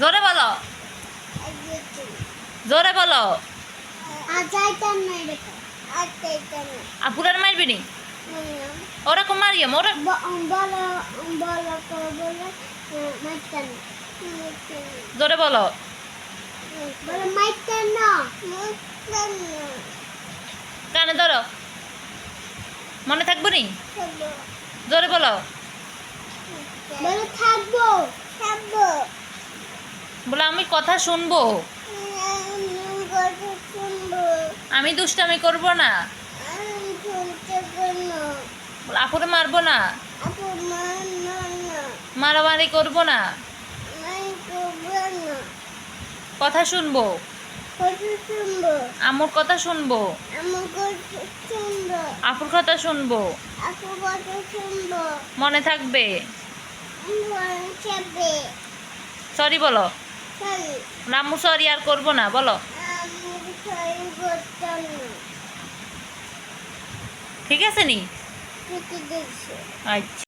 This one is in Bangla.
জোরে বলো, জোরে বলো। আপুরার মারবি নি? ওরকম মারিয়াম ওরা জোরে বলো। কানে ধরো, মনে থাকবো নি? জোরে বলো। থাকবো থাকবো বলে আমি কথা শুনবো, আমি দুষ্টামি করবো না, বলে আপুরে মারবো না, মারামারি করবো না, কথা শুনবো, আমুর কথা শুনবো, আপুর কথা শুনবো, মনে থাকবে। সরি বলো। রামু সরি আর করবো না বলো। ঠিক আছে নি? আচ্ছা।